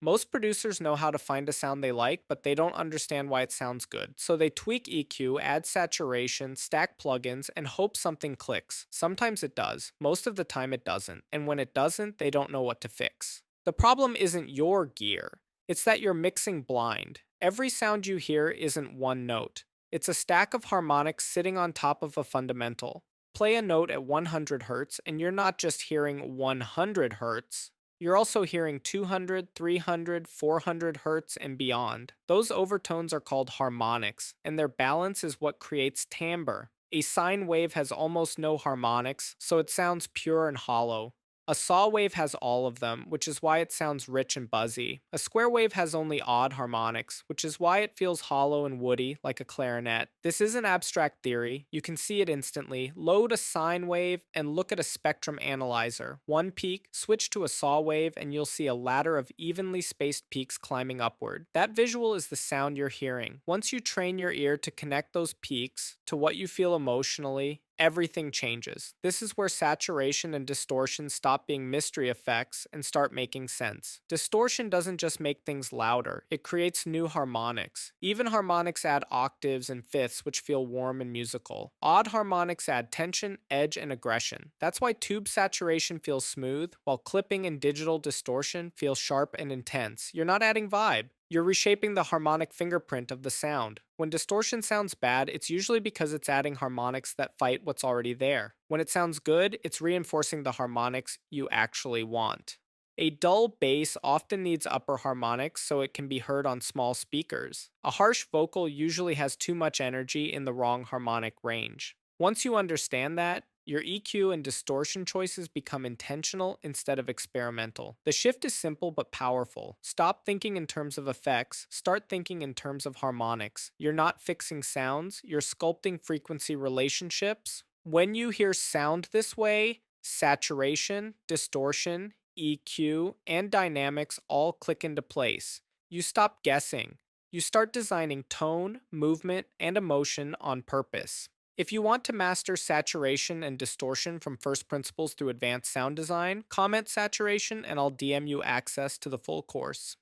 Most producers know how to find a sound they like, but they don't understand why it sounds good. So they tweak EQ, add saturation, stack plugins, and hope something clicks. Sometimes it does, most of the time it doesn't. And when it doesn't, they don't know what to fix. The problem isn't your gear, it's that you're mixing blind. Every sound you hear isn't one note, it's a stack of harmonics sitting on top of a fundamental. Play a note at 100 Hz, and you're not just hearing 100 Hz. You're also hearing 200, 300, 400 hertz and beyond. Those overtones are called harmonics, and their balance is what creates timbre. A sine wave has almost no harmonics, so it sounds pure and hollow. A saw wave has all of them, which is why it sounds rich and buzzy. A square wave has only odd harmonics, which is why it feels hollow and woody, like a clarinet. This isn't abstract theory, you can see it instantly. Load a sine wave and look at a spectrum analyzer. One peak, switch to a saw wave, and you'll see a ladder of evenly spaced peaks climbing upward. That visual is the sound you're hearing. Once you train your ear to connect those peaks to what you feel emotionally, everything changes. This is where saturation and distortion stop being mystery effects and start making sense. Distortion doesn't just make things louder, it creates new harmonics. Even harmonics add octaves and fifths, which feel warm and musical. Odd harmonics add tension, edge, and aggression. That's why tube saturation feels smooth, while clipping and digital distortion feel sharp and intense. You're not adding vibe, you're reshaping the harmonic fingerprint of the sound. When distortion sounds bad, it's usually because it's adding harmonics that fight what's already there. When it sounds good, it's reinforcing the harmonics you actually want. A dull bass often needs upper harmonics so it can be heard on small speakers. A harsh vocal usually has too much energy in the wrong harmonic range. Once you understand that, your EQ and distortion choices become intentional instead of experimental. The shift is simple but powerful. Stop thinking in terms of effects, start thinking in terms of harmonics. You're not fixing sounds, you're sculpting frequency relationships. When you hear sound this way, saturation, distortion, EQ, and dynamics all click into place. You stop guessing. You start designing tone, movement, and emotion on purpose. If you want to master saturation and distortion from first principles through advanced sound design, comment saturation and I'll DM you access to the full course.